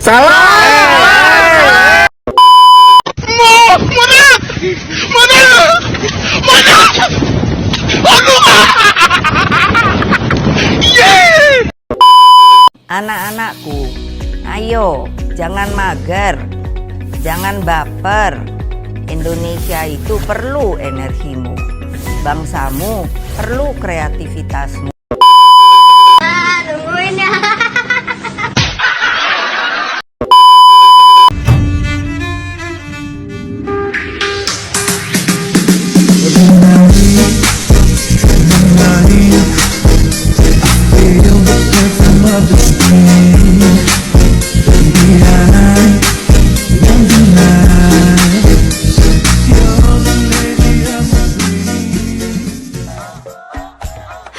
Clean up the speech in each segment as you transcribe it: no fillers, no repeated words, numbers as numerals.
Salah. Anak-anakku, ayo jangan mager, jangan baper. Indonesia itu perlu energimu, bangsamu perlu kreativitasmu. Tungguin ya.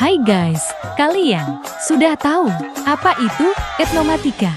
Hai guys, kalian sudah tahu apa itu etnomatika?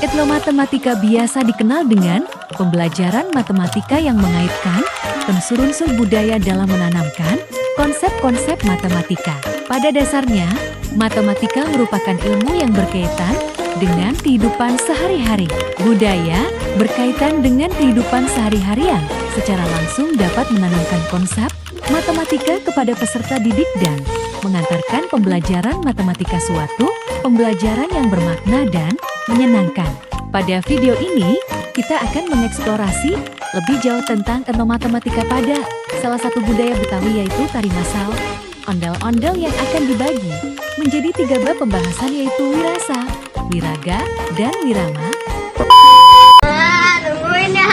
Etnomatematika biasa dikenal dengan pembelajaran matematika yang mengaitkan unsur-unsur budaya dalam menanamkan konsep-konsep matematika. Pada dasarnya, matematika merupakan ilmu yang berkaitan dengan kehidupan sehari-hari. Budaya berkaitan dengan kehidupan sehari-harian, secara langsung dapat menanamkan konsep matematika kepada peserta didik dan mengantarkan pembelajaran matematika suatu pembelajaran yang bermakna dan menyenangkan. Pada video ini, kita akan mengeksplorasi lebih jauh tentang etnomatematika pada salah satu budaya Betawi, yaitu tari masal, ondel-ondel, yang akan dibagi menjadi 3 bab pembahasan, yaitu wirasa, wiraga, dan wirama. Tungguin ya.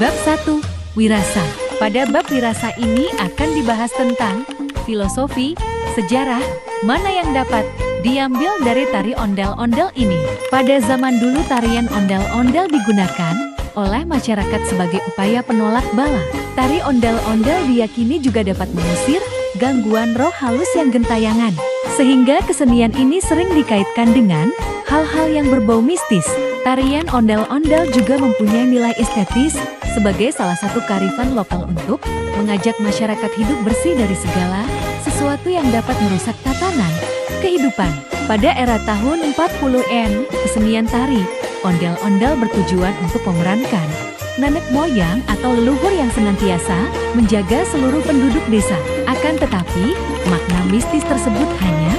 Bab 1. Wirasa. Pada bab wirasa ini akan dibahas tentang filosofi, sejarah, mana yang dapat diambil dari tari ondel-ondel ini. Pada zaman dulu tarian ondel-ondel digunakan oleh masyarakat sebagai upaya penolak bala. Tari ondel-ondel diyakini juga dapat mengusir gangguan roh halus yang gentayangan, sehingga kesenian ini sering dikaitkan dengan hal-hal yang berbau mistis. Tarian ondel-ondel juga mempunyai nilai estetis sebagai salah satu kearifan lokal untuk mengajak masyarakat hidup bersih dari segala sesuatu yang dapat merusak tatanan kehidupan. Pada era tahun 40-an, kesenian tari ondel-ondel bertujuan untuk memerankan nenek moyang atau leluhur yang senantiasa menjaga seluruh penduduk desa. Akan tetapi, makna mistis tersebut hanya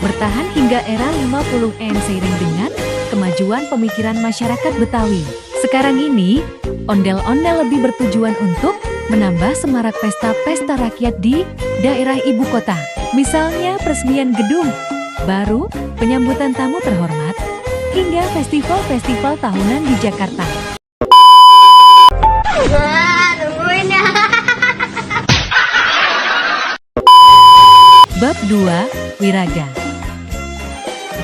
bertahan hingga era 50-an seiring dengan kemajuan pemikiran masyarakat Betawi. Sekarang ini, ondel-ondel lebih bertujuan untuk menambah semarak pesta-pesta rakyat di daerah ibu kota. Misalnya peresmian gedung baru, penyambutan tamu terhormat, hingga festival-festival tahunan di Jakarta. Tungguin ya. Bab 2. Wiraga.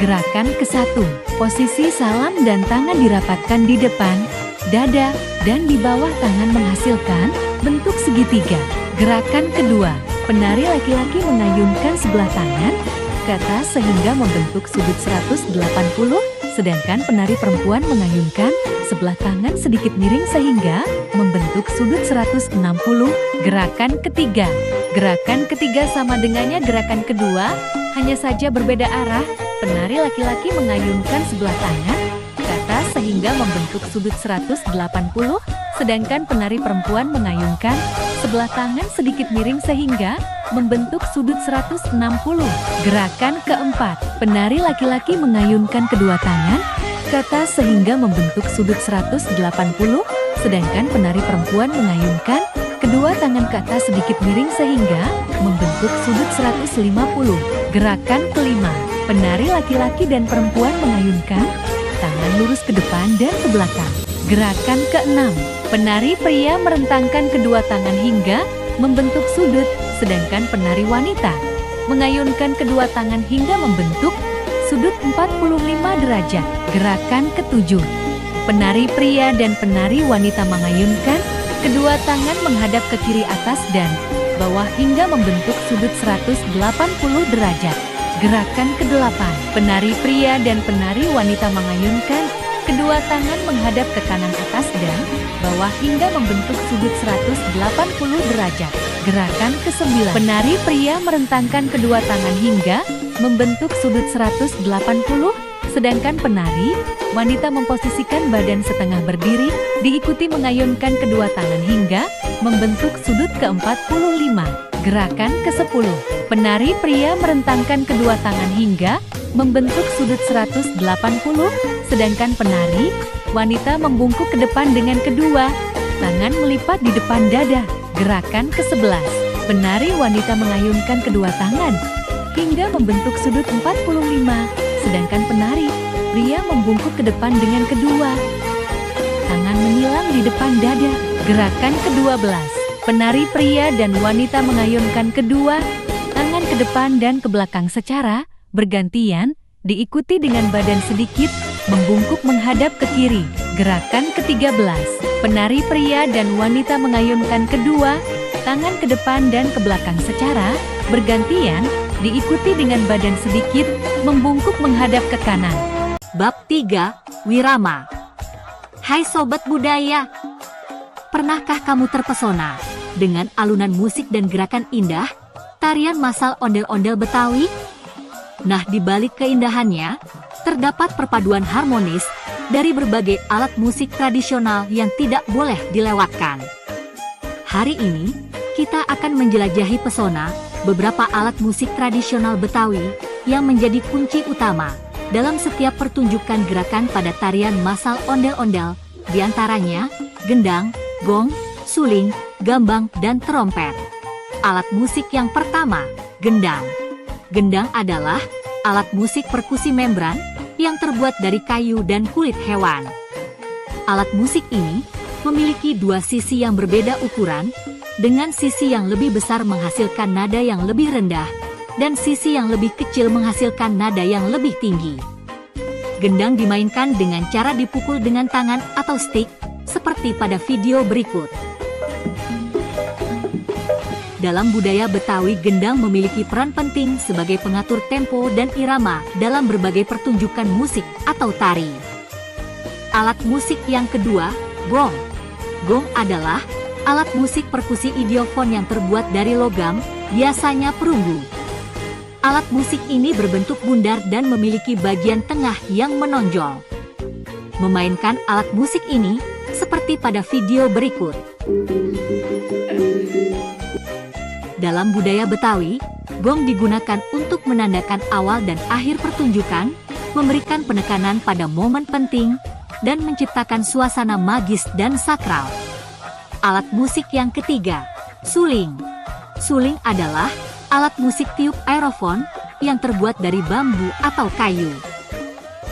Gerakan ke-1. Posisi salam dan tangan dirapatkan di depan, dada, dan di bawah tangan menghasilkan bentuk segitiga. Gerakan kedua. Penari laki-laki mengayunkan sebelah tangan ke atas sehingga membentuk sudut 180, sedangkan penari perempuan mengayunkan sebelah tangan sedikit miring sehingga membentuk sudut 160. Gerakan ketiga. Gerakan ketiga sama dengannya gerakan kedua, hanya saja berbeda arah. Penari laki-laki mengayunkan sebelah tangan ke atas sehingga membentuk sudut 180, sedangkan penari perempuan mengayunkan sebelah tangan sedikit miring sehingga membentuk sudut 160. Gerakan keempat. Penari laki-laki mengayunkan kedua tangan ke atas sehingga membentuk sudut 180, sedangkan penari perempuan mengayunkan kedua tangan ke atas sedikit miring sehingga membentuk sudut 150. Gerakan kelima. Penari laki-laki dan perempuan mengayunkan tangan lurus ke depan dan ke belakang. Gerakan keenam. Penari pria merentangkan kedua tangan hingga membentuk sudut, sedangkan penari wanita mengayunkan kedua tangan hingga membentuk sudut 45 derajat. Gerakan ketujuh. Penari pria dan penari wanita mengayunkan kedua tangan menghadap ke kiri atas dan bawah hingga membentuk sudut 180 derajat. Gerakan ke-8. Penari pria dan penari wanita mengayunkan kedua tangan menghadap ke kanan atas dan bawah hingga membentuk sudut 180 derajat. Gerakan ke-9. Penari pria merentangkan kedua tangan hingga membentuk sudut 180, sedangkan penari wanita memposisikan badan setengah berdiri, diikuti mengayunkan kedua tangan hingga membentuk sudut ke-45. Gerakan ke-10. Penari pria merentangkan kedua tangan hingga membentuk sudut 180, sedangkan penari wanita membungkuk ke depan dengan kedua tangan melipat di depan dada. Gerakan ke-11. Penari wanita mengayunkan kedua tangan hingga membentuk sudut 45, sedangkan penari pria membungkuk ke depan dengan kedua tangan menyilang di depan dada. Gerakan ke-12. Penari pria dan wanita mengayunkan kedua tangan ke depan dan ke belakang secara bergantian, diikuti dengan badan sedikit membungkuk menghadap ke kiri. Gerakan ke-13. Penari pria dan wanita mengayunkan kedua tangan ke depan dan ke belakang secara bergantian, diikuti dengan badan sedikit membungkuk menghadap ke kanan. Bab 3. Wirama. Hai Sobat Budaya, pernahkah kamu terpesona dengan alunan musik dan gerakan indah tarian massal ondel-ondel Betawi? Nah, di balik keindahannya terdapat perpaduan harmonis dari berbagai alat musik tradisional yang tidak boleh dilewatkan. Hari ini, kita akan menjelajahi pesona beberapa alat musik tradisional Betawi yang menjadi kunci utama dalam setiap pertunjukan gerakan pada tarian massal ondel-ondel, diantaranya gendang, gong, suling, gambang, dan trompet. Alat musik yang pertama, gendang. Gendang adalah alat musik perkusi membran yang terbuat dari kayu dan kulit hewan. Alat musik ini memiliki dua sisi yang berbeda ukuran, dengan sisi yang lebih besar menghasilkan nada yang lebih rendah, dan sisi yang lebih kecil menghasilkan nada yang lebih tinggi. Gendang dimainkan dengan cara dipukul dengan tangan atau stick, seperti pada video berikut. Dalam budaya Betawi, gendang memiliki peran penting sebagai pengatur tempo dan irama dalam berbagai pertunjukan musik atau tari. Alat musik yang kedua, gong. Gong adalah alat musik perkusi idiofon yang terbuat dari logam, biasanya perunggu. Alat musik ini berbentuk bundar dan memiliki bagian tengah yang menonjol. Memainkan alat musik ini seperti pada video berikut. Dalam budaya Betawi, gong digunakan untuk menandakan awal dan akhir pertunjukan, memberikan penekanan pada momen penting, dan menciptakan suasana magis dan sakral. Alat musik yang ketiga, suling. Suling adalah alat musik tiup aerofon yang terbuat dari bambu atau kayu.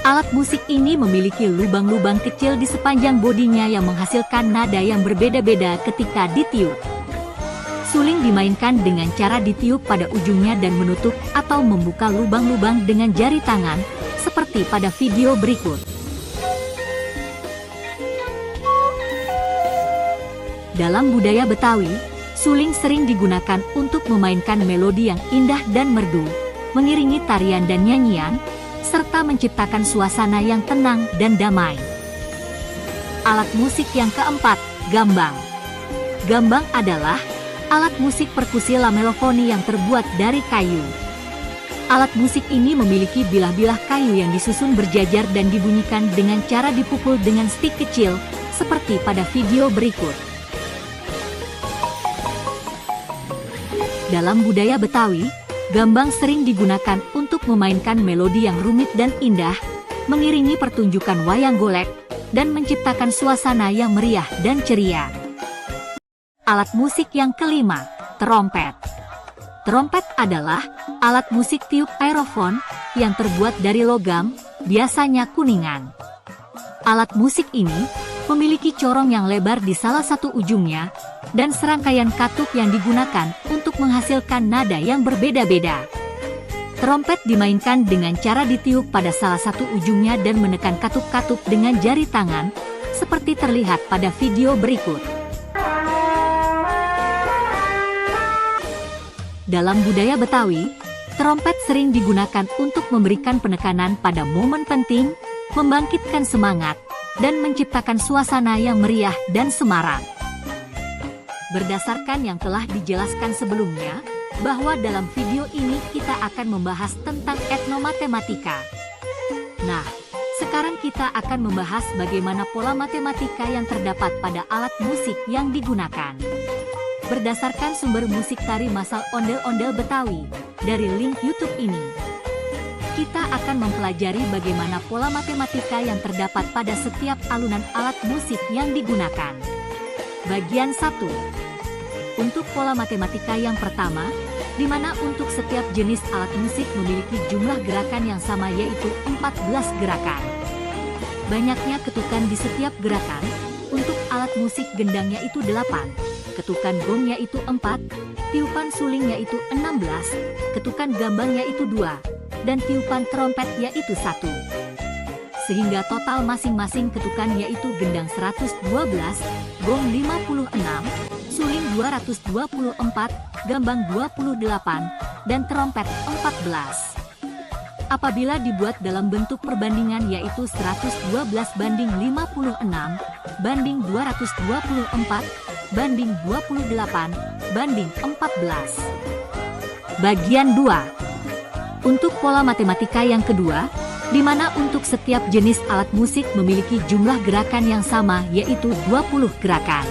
Alat musik ini memiliki lubang-lubang kecil di sepanjang bodinya yang menghasilkan nada yang berbeda-beda ketika ditiup. Suling dimainkan dengan cara ditiup pada ujungnya dan menutup atau membuka lubang-lubang dengan jari tangan, seperti pada video berikut. Dalam budaya Betawi, suling sering digunakan untuk memainkan melodi yang indah dan merdu, mengiringi tarian dan nyanyian, serta menciptakan suasana yang tenang dan damai. Alat musik yang keempat, gambang. Gambang adalah alat musik perkusi lamelofoni yang terbuat dari kayu. Alat musik ini memiliki bilah-bilah kayu yang disusun berjajar dan dibunyikan dengan cara dipukul dengan stik kecil, seperti pada video berikut. Dalam budaya Betawi, gambang sering digunakan untuk memainkan melodi yang rumit dan indah, mengiringi pertunjukan wayang golek, dan menciptakan suasana yang meriah dan ceria. Alat musik yang kelima, trompet. Trompet adalah alat musik tiup aerofon yang terbuat dari logam, biasanya kuningan. Alat musik ini memiliki corong yang lebar di salah satu ujungnya, dan serangkaian katup yang digunakan untuk menghasilkan nada yang berbeda-beda. Trompet dimainkan dengan cara ditiup pada salah satu ujungnya dan menekan katup-katup dengan jari tangan, seperti terlihat pada video berikut. Dalam budaya Betawi, trompet sering digunakan untuk memberikan penekanan pada momen penting, membangkitkan semangat, dan menciptakan suasana yang meriah dan semarak. Berdasarkan yang telah dijelaskan sebelumnya, bahwa dalam video ini kita akan membahas tentang etnomatematika. Nah, sekarang kita akan membahas bagaimana pola matematika yang terdapat pada alat musik yang digunakan. Berdasarkan sumber musik tari masal ondel-ondel Betawi dari link YouTube ini, kita akan mempelajari bagaimana pola matematika yang terdapat pada setiap alunan alat musik yang digunakan. Bagian 1. Untuk pola matematika yang pertama, di mana untuk setiap jenis alat musik memiliki jumlah gerakan yang sama yaitu 14 gerakan. Banyaknya ketukan di setiap gerakan, untuk alat musik gendangnya itu 8, ketukan gongnya itu 4, tiupan sulingnya itu 16, ketukan gambangnya itu 2, dan tiupan trompet yaitu 1. Sehingga total masing-masing ketukan yaitu gendang 112, gong 56, suling 224, gambang 28, dan trompet 14. Apabila dibuat dalam bentuk perbandingan yaitu 112 banding 56, banding 224, banding 28, banding 14. Bagian 2. Untuk pola matematika yang kedua, di mana untuk setiap jenis alat musik memiliki jumlah gerakan yang sama yaitu 20 gerakan.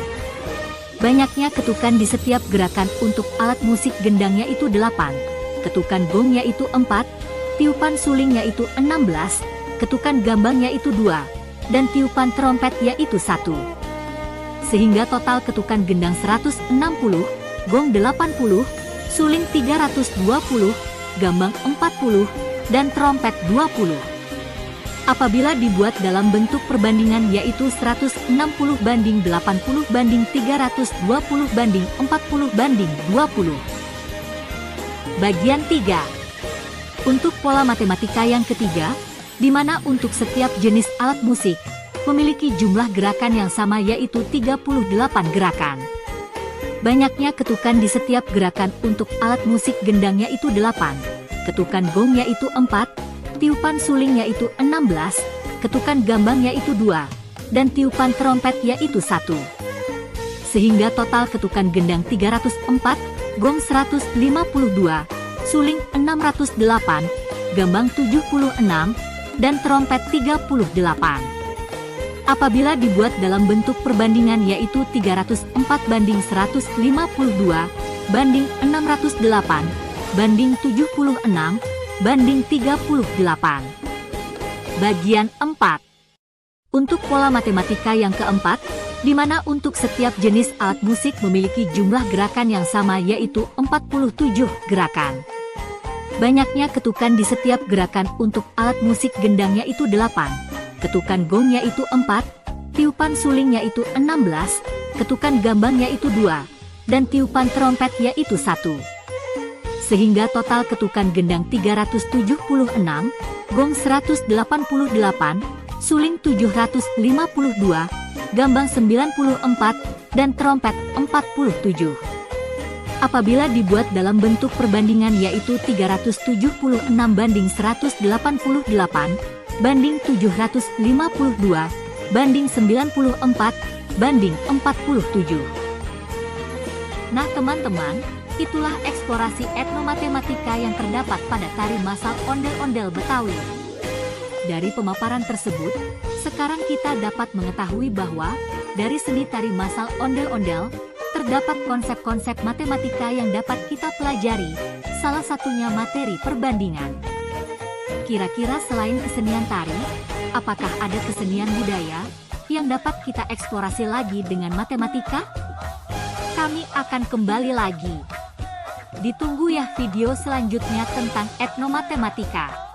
Banyaknya ketukan di setiap gerakan untuk alat musik gendangnya itu 8, ketukan gongnya itu 4, tiupan sulingnya itu 16, ketukan gambangnya itu 2, dan tiupan trompet yaitu 1. Sehingga total ketukan gendang 160, gong 80, suling 320, gambang 40, dan trompet 20. Apabila dibuat dalam bentuk perbandingan yaitu 160 banding 80 banding 320 banding 40 banding 20. Bagian 3. Untuk pola matematika yang ketiga, di mana untuk setiap jenis alat musik memiliki jumlah gerakan yang sama yaitu 38 gerakan. Banyaknya ketukan di setiap gerakan untuk alat musik gendangnya itu 8, ketukan gongnya itu 4, tiupan sulingnya itu 16, ketukan gambangnya itu 2, dan tiupan trompet yaitu 1. Sehingga total ketukan gendang 304, gong 152, suling 608, gambang 76, dan trompet 38. Apabila dibuat dalam bentuk perbandingan yaitu 304 banding 152, banding 608, banding 76, banding 38. Bagian 4. Untuk pola matematika yang keempat, di mana untuk setiap jenis alat musik memiliki jumlah gerakan yang sama yaitu 47 gerakan. Banyaknya ketukan di setiap gerakan untuk alat musik gendangnya itu 8, ketukan gongnya itu 4, tiupan sulingnya itu 16, ketukan gambangnya itu 2, dan tiupan trompet yaitu 1. Sehingga total ketukan gendang 376, gong 188, suling 752, gambang 94, dan trompet 47. Apabila dibuat dalam bentuk perbandingan yaitu 376 banding 188, banding 752, banding 94, banding 47. Nah teman-teman, itulah eksplorasi etnomatematika yang terdapat pada tari masal ondel-ondel Betawi. Dari pemaparan tersebut, sekarang kita dapat mengetahui bahwa dari seni tari masal ondel-ondel, terdapat konsep-konsep matematika yang dapat kita pelajari, salah satunya materi perbandingan. Kira-kira selain kesenian tari, apakah ada kesenian budaya yang dapat kita eksplorasi lagi dengan matematika? Kami akan kembali lagi. Ditunggu ya video selanjutnya tentang etnomatematika.